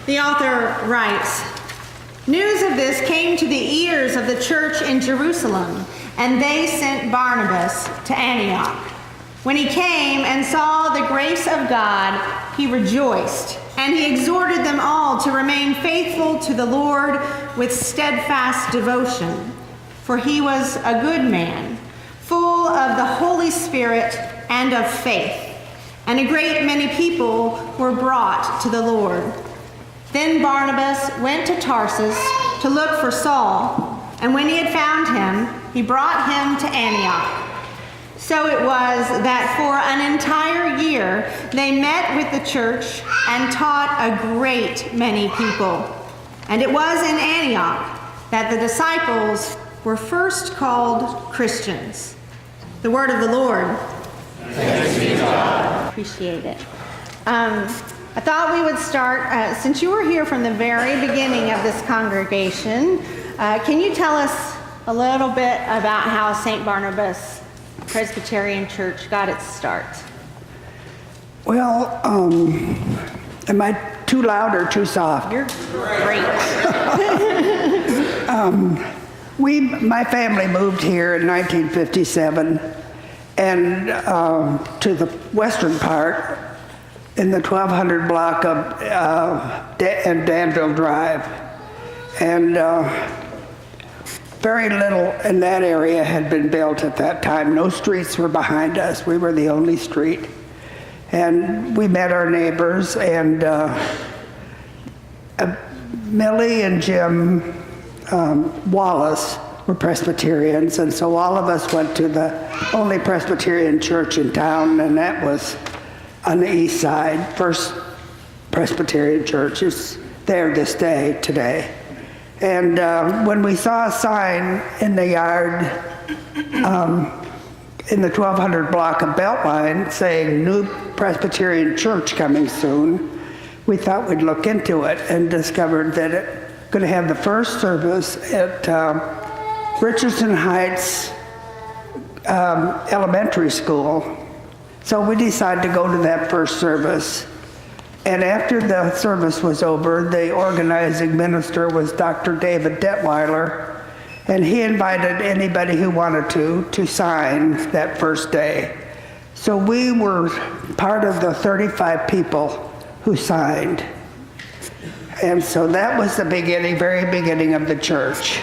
The author writes, "News of this came to the ears of the church in Jerusalem, and they sent Barnabas to Antioch. When he came and saw the grace of God, he rejoiced, and he exhorted them all to remain faithful to the Lord with steadfast devotion. For he was a good man, full of the Holy Spirit and of faith, and a great many people were brought to the Lord. Then Barnabas went to Tarsus to look for Saul, and when he had found him, he brought him to Antioch. So it was that for an entire year they met with the church and taught a great many people. And it was in Antioch that the disciples were first called Christians." The word of the Lord. Thanks be to God. Appreciate it. I thought we would start, since you were here from the very beginning of this congregation, can you tell us a little bit about how St. Barnabas Presbyterian Church got its start? Well, am I too loud or too soft? You're great. My family moved here in 1957 and to the western part in the 1200 block of Danville Drive. And very little in that area had been built at that time. No streets were behind us. We were the only street. And we met our neighbors, and Millie and Jim Wallace were Presbyterians, and so all of us went to the only Presbyterian church in town, and that was on the east side. First Presbyterian Church is there this day, today. And when we saw a sign in the yard in the 1200 block of Beltline saying "New Presbyterian Church coming soon," we thought we'd look into it and discovered that it going to have the first service at Richardson Heights Elementary School. So we decided to go to that first service. And after the service was over, the organizing minister was Dr. David Detweiler, and he invited anybody who wanted to sign that first day. So we were part of the 35 people who signed. And so that was the beginning, very beginning of the church.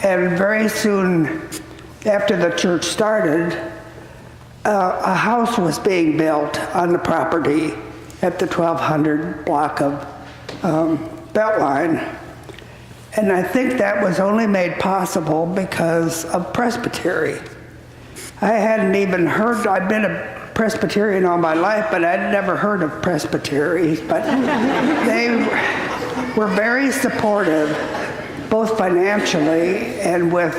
And very soon after the church started, a house was being built on the property at the 1200 block of Beltline. And I think that was only made possible because of Presbytery. I hadn't even heard, I'd been a Presbyterian all my life, but I'd never heard of Presbytery. But they were very supportive, both financially and with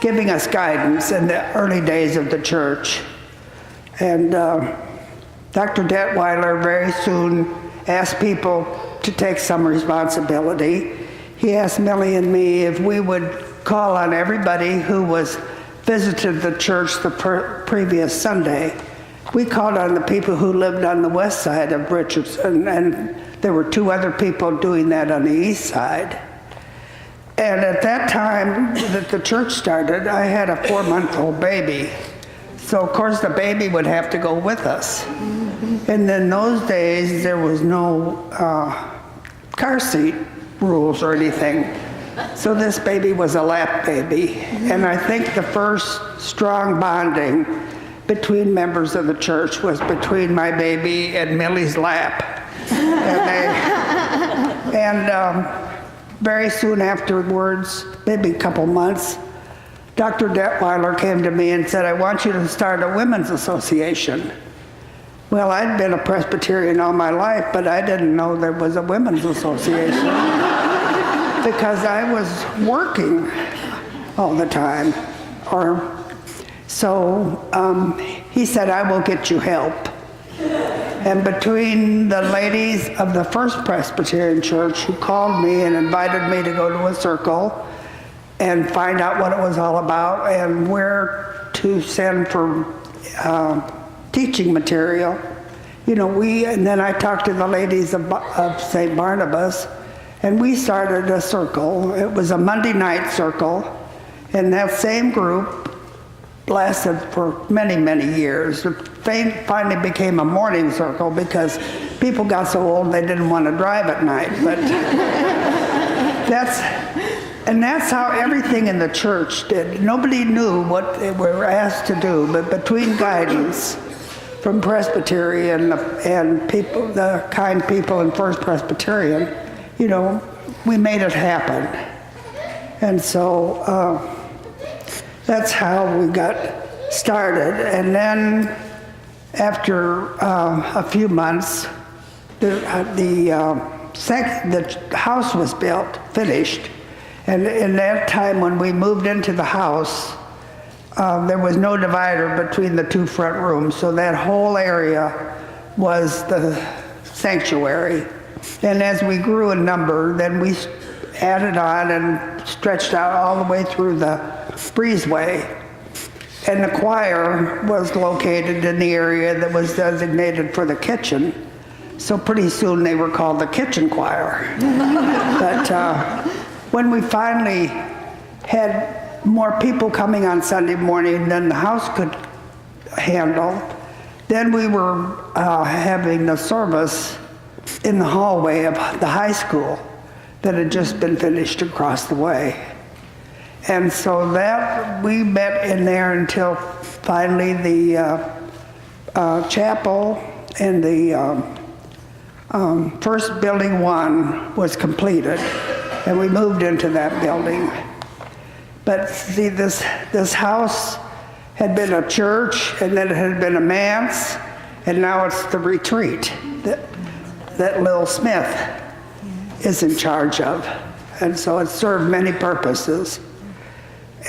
giving us guidance in the early days of the church. And Dr. Detweiler very soon asked people to take some responsibility. He asked Millie and me if we would call on everybody who was visited the church the previous Sunday. We called on the people who lived on the west side of Richardson, and there were 2 other people doing that on the east side. And at that time that the church started, I had a 4-month-old baby. So of course the baby would have to go with us. And in those days, there was no car seat rules or anything. So this baby was a lap baby. And I think the first strong bonding between members of the church was between my baby and Millie's lap. And very soon afterwards, maybe a couple months, Dr. Detweiler came to me and said, "I want you to start a women's association." Well, I'd been a Presbyterian all my life, but I didn't know there was a women's association because I was working all the time. So he said, "I will get you help." And between the ladies of the First Presbyterian Church who called me and invited me to go to a circle and find out what it was all about and where to send for teaching material, and then I talked to the ladies of St. Barnabas, and we started a circle. It was a Monday night circle, and that same group lasted for many, many years. It finally became a morning circle because people got so old they didn't want to drive at night. But that's how everything in the church did. Nobody knew what they were asked to do, but between guidance from Presbyterian and people, the kind people in First Presbyterian, we made it happen. And so that's how we got started. And then after a few months, the house was built, finished. And in that time when we moved into the house, there was no divider between the two front rooms, so that whole area was the sanctuary. And as we grew in number, then we added on and stretched out all the way through the breezeway. And the choir was located in the area that was designated for the kitchen. So pretty soon they were called the kitchen choir. But when we finally had more people coming on Sunday morning than the house could handle, then we were having the service in the hallway of the high school that had just been finished across the way. And so that we met in there until finally the chapel and the first building 1 was completed, and we moved into that building. But see, this house had been a church, and then it had been a manse, and now it's the retreat that Lil Smith is in charge of. And so it served many purposes.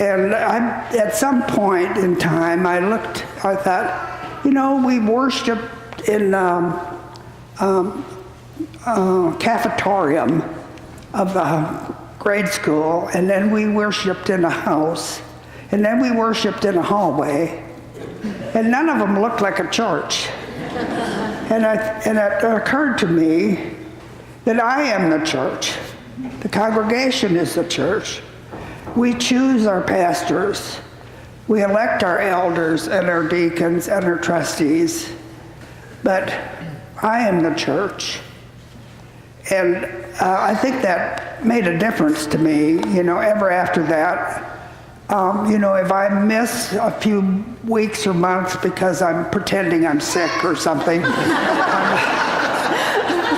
And at some point in time, I thought, we worshiped in cafetorium of the grade school, and then we worshiped in a house, and then we worshiped in a hallway, and none of them looked like a church. And it occurred to me that I am the church. The congregation is the church. We choose our pastors. We elect our elders and our deacons and our trustees. But I am the church. And I think that made a difference to me, ever after that. If I miss a few weeks or months because I'm pretending I'm sick or something,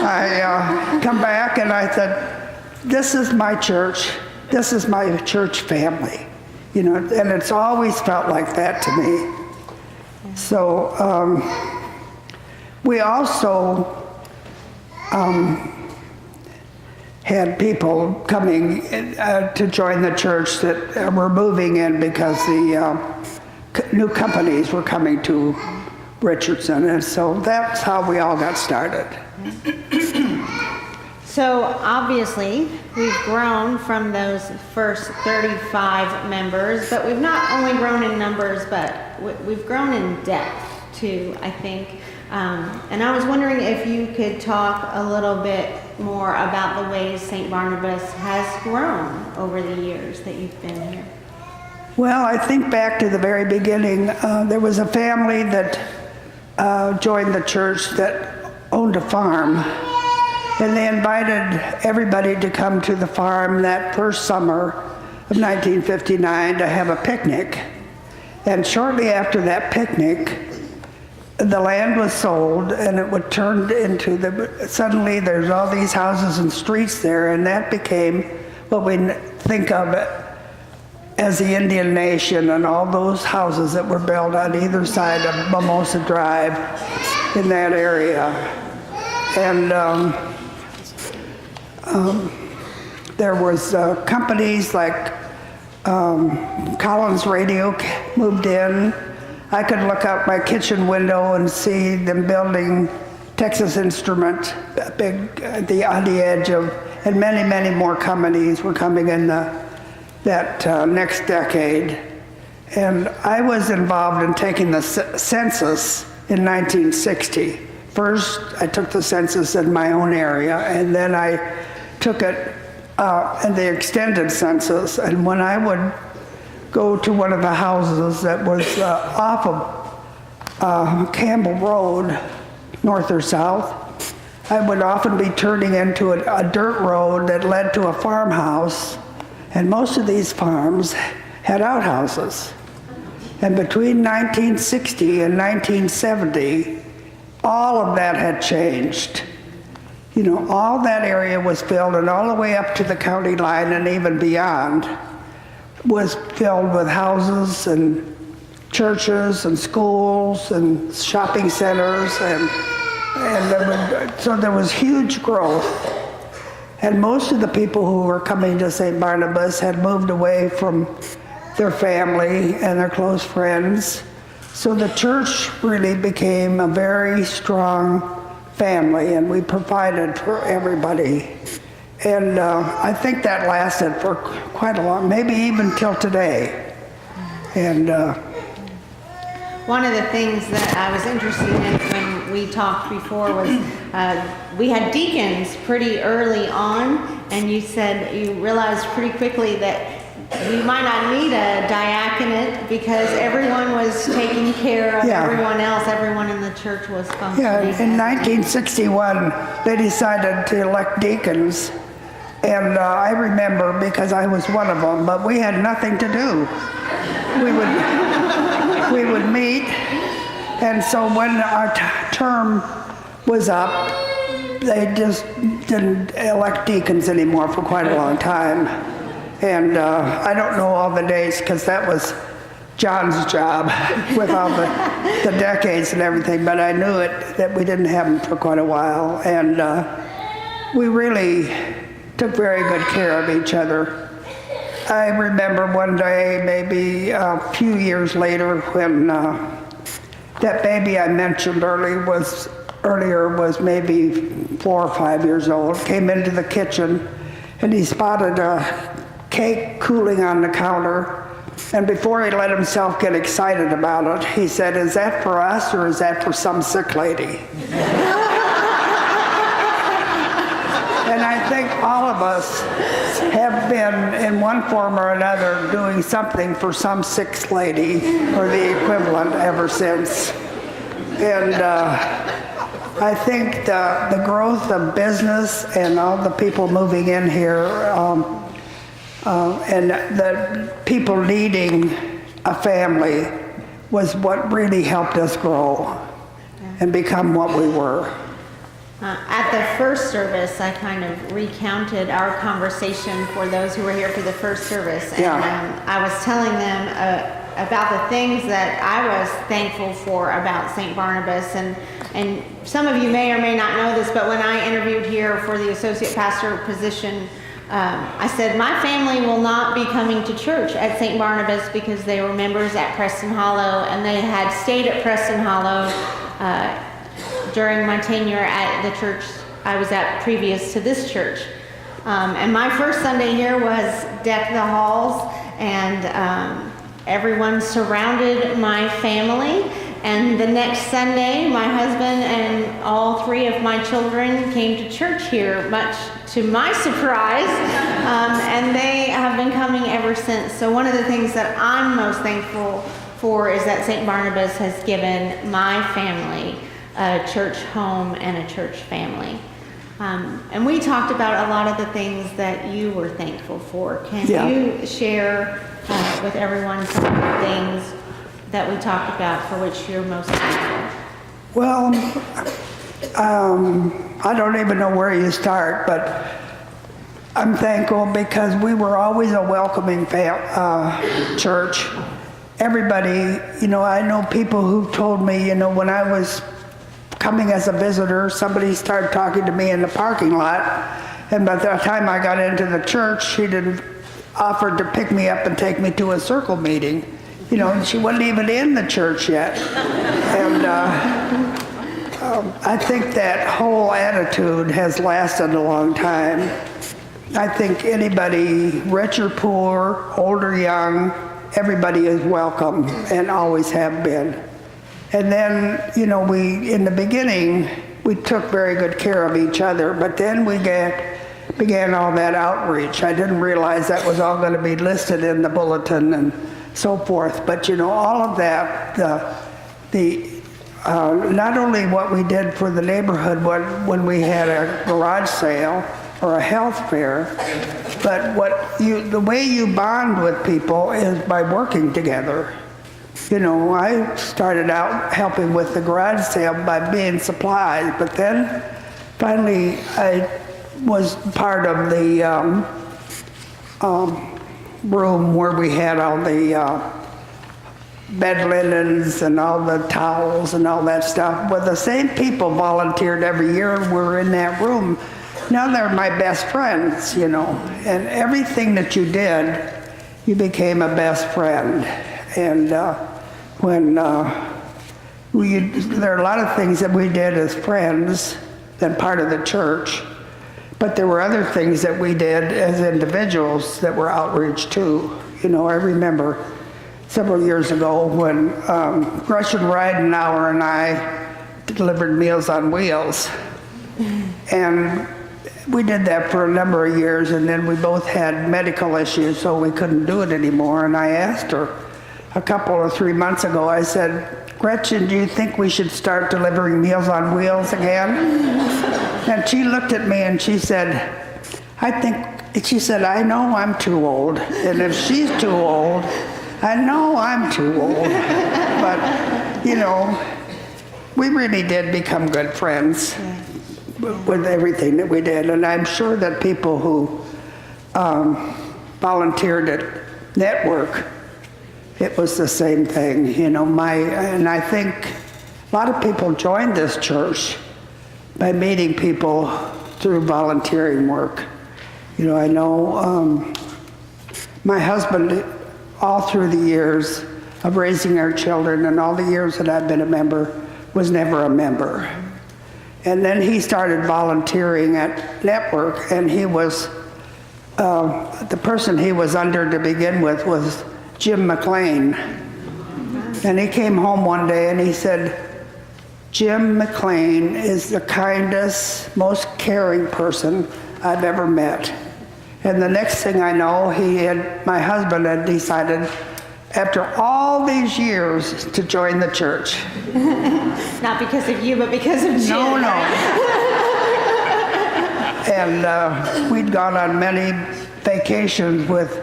I come back and I said, this is my church. This is my church family. And it's always felt like that to me. So we also had people coming to join the church that were moving in because the new companies were coming to Richardson, and so that's how we all got started. So obviously, we've grown from those first 35 members, but we've not only grown in numbers, but we've grown in depth too, I think. And I was wondering if you could talk a little bit more about the ways St. Barnabas has grown over the years that you've been here. Well, I think back to the very beginning. There was a family that joined the church that owned a farm, and they invited everybody to come to the farm that first summer of 1959 to have a picnic. And shortly after that picnic, the land was sold, and it would turn into suddenly there's all these houses and streets there, and that became what we think of as the Indian Nation, and all those houses that were built on either side of Mimosa Drive in that area. And there was companies like Collins Radio moved in. I could look out my kitchen window and see them building Texas Instrument, on the edge of, and many, many more companies were coming in that next decade. And I was involved in taking the census in 1960 First, I took the census in my own area, and then I took it in the extended census. And when I would go to one of the houses that was off of Campbell Road, north or south, I would often be turning into a dirt road that led to a farmhouse, and most of these farms had outhouses. And between 1960 and 1970, all of that had changed. You know, all that area was filled, and all the way up to the county line and even beyond was filled with houses and churches and schools and shopping centers, so there was huge growth. And most of the people who were coming to St. Barnabas had moved away from their family and their close friends. So the church really became a very strong family, and we provided for everybody. And I think that lasted for quite a long, maybe even till today. And one of the things that I was interested in when we talked before was we had deacons pretty early on, and you said you realized pretty quickly that we might not need a diaconate because everyone was taking care of everyone else. Everyone in the church was functioning. Yeah, in 1961, they decided to elect deacons. And I remember, because I was one of them, but we had nothing to do. We would meet, and so when our term was up, they just didn't elect deacons anymore for quite a long time. And I don't know all the dates because that was John's job with all the decades and everything, but I knew that we didn't have them for quite a while. And we really took very good care of each other. I remember one day, maybe a few years later, when that baby I mentioned earlier was maybe 4 or 5 years old, came into the kitchen, and he spotted a cake cooling on the counter, and before he let himself get excited about it, he said, "Is that for us or is that for some sick lady?" And I think all of us have been, in one form or another, doing something for some sick lady or the equivalent ever since. And I think the growth of business and all the people moving in here and the people needing a family was what really helped us grow and become what we were. At the first service, I kind of recounted our conversation for those who were here for the first service. And I was telling them about the things that I was thankful for about St. Barnabas. And some of you may or may not know this, but when I interviewed here for the associate pastor position, I said, my family will not be coming to church at St. Barnabas because they were members at Preston Hollow, and they had stayed at Preston Hollow during my tenure at the church I was at previous to this church. And my first Sunday here was Deck the Halls, and everyone surrounded my family. And the next Sunday, my husband and all 3 of my children came to church here, much to my surprise, and they have been coming ever since. So one of the things that I'm most thankful for is that St. Barnabas has given my family a church home and a church family. And we talked about a lot of the things that you were thankful for. Can you share with everyone some of the things that we talked about for which you're most thankful? Well, I don't even know where you start, but I'm thankful because we were always a welcoming church. Everybody, I know people who told me, when I was coming as a visitor, somebody started talking to me in the parking lot, and by the time I got into the church, she offered to pick me up and take me to a circle meeting. She wasn't even in the church yet. And I think that whole attitude has lasted a long time. I think anybody, rich or poor, old or young, everybody is welcome and always have been. And then, in the beginning, we took very good care of each other. But then we began all that outreach. I didn't realize that was all going to be listed in the bulletin and so forth. But all of that, not only what we did for the neighborhood when we had a garage sale or a health fair, but the way you bond with people is by working together. I started out helping with the garage sale by being supplies, but then finally I was part of the room where we had all the bed linens and all the towels and all that stuff. Well, the same people volunteered every year and were in that room. Now they're my best friends, and everything that you did, you became a best friend. And there are a lot of things that we did as friends than part of the church, but there were other things that we did as individuals that were outreach too. I remember several years ago when Russian Ridenauer and I delivered Meals on Wheels. And we did that for a number of years, and then we both had medical issues, so we couldn't do it anymore. And I asked her a couple or 3 months ago, I said, "Gretchen, do you think we should start delivering Meals on Wheels again?" And she looked at me and she said, "I know I'm too old. And if she's too old, I know I'm too old." But, we really did become good friends with everything that we did. And I'm sure that people who volunteered at Network, it was the same thing. And I think a lot of people joined this church by meeting people through volunteering work. I know my husband, all through the years of raising our children and all the years that I've been a member, was never a member. And then he started volunteering at Network, and he was, the person he was under to begin with was Jim McLean. And he came home one day and he said, "Jim McLean is the kindest, most caring person I've ever met." And the next thing I know, my husband had decided, after all these years, to join the church. Not because of you, but because of Jim. No. And we'd gone on many vacations with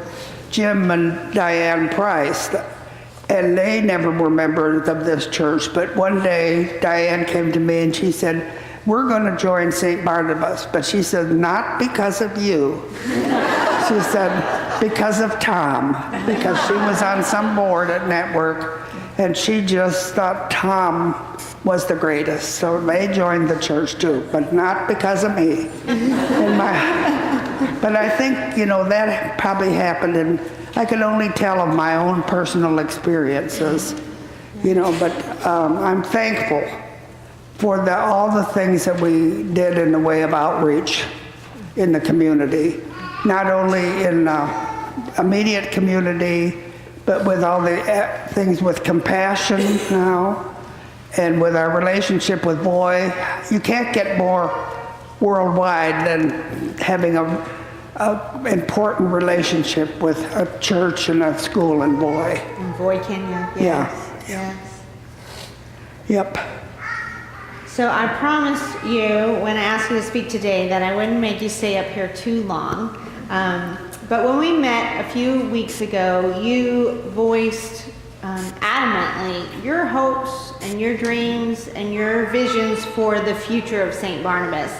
Jim and Diane Price, and they never were members of this church. But one day, Diane came to me and she said, "We're going to join St. Barnabas." But she said, "Not because of you." She said, "Because of Tom," because she was on some board at Network, and she just thought Tom was the greatest. So they joined the church too, but not because of me. But I think, that probably happened, and I can only tell of my own personal experiences, but I'm thankful for all the things that we did in the way of outreach in the community, not only in immediate community, but with all the things with compassion now, and with our relationship with Boy. You can't get more worldwide than having a important relationship with a church and a school in Boy. In Boy, Kenya. Yes. Yep. So I promised you when I asked you to speak today that I wouldn't make you stay up here too long. But when we met a few weeks ago, you voiced adamantly your hopes and your dreams and your visions for the future of St. Barnabas.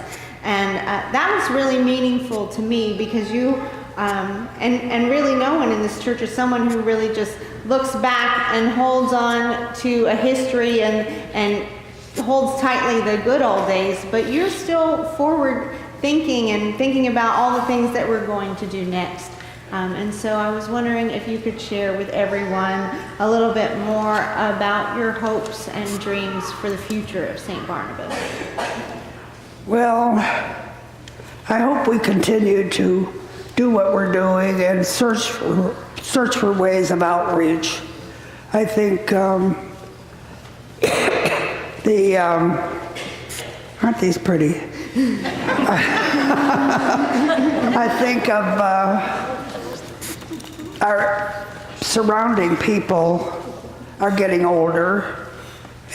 And that was really meaningful to me because you, and really no one in this church is someone who really just looks back and holds on to a history and holds tightly the good old days, but you're still forward thinking and thinking about all the things that we're going to do next. And so I was wondering if you could share with everyone a little bit more about your hopes and dreams for the future of St. Barnabas. Well, I hope we continue to do what we're doing and search for ways of outreach. I think Aren't these pretty? I think of our surrounding people are getting older,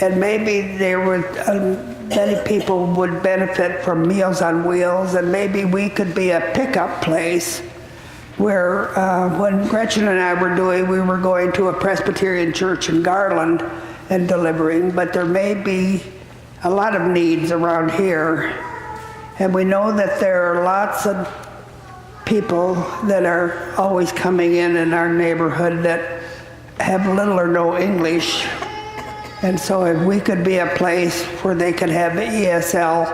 and maybe many people would benefit from Meals on Wheels, and maybe we could be a pickup place where when Gretchen and I were going to a Presbyterian church in Garland and delivering, but there may be a lot of needs around here. And we know that there are lots of people that are always coming in our neighborhood that have little or no English. And so if we could be a place where they could have ESL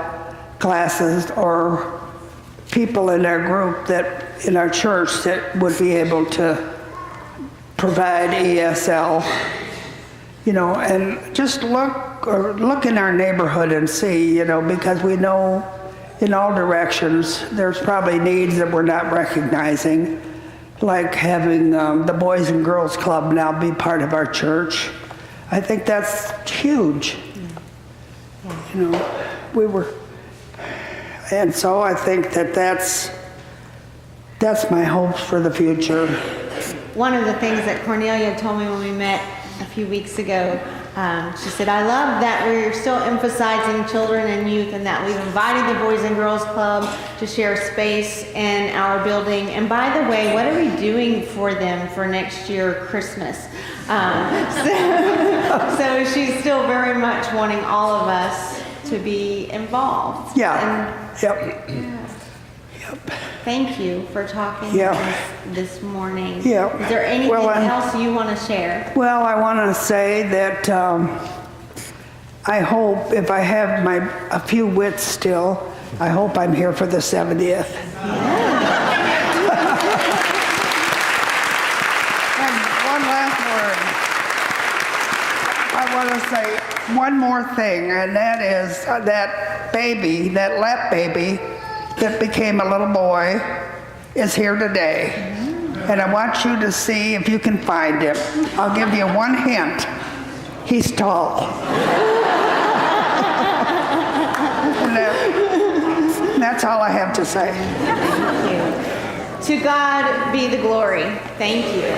classes, or people in our group in our church that would be able to provide ESL, and just look in our neighborhood and see, because we know in all directions there's probably needs that we're not recognizing, like having the Boys and Girls Club now be part of our church. I think that's huge. And so I think that's my hopes for the future. One of the things that Cornelia told me when we met a few weeks ago, she said, I love that we're still emphasizing children and youth, and that we've invited the Boys and Girls Club to share space in our building. And by the way, what are we doing for them for next year, Christmas? So she's still very much wanting all of us to be involved. Yeah. Yep. Thank you for talking to us this morning. Yeah. Is there anything else you want to share? Well, I want to say that I hope, if I have a few wits still, I hope I'm here for the 70th. Yeah. And one last word. I want to say one more thing, and that is that baby, that lap baby that became a little boy, is here today. And I want you to see if you can find him. I'll give you one hint. He's tall. And that's all I have to say. Thank you. To God be the glory. Thank you.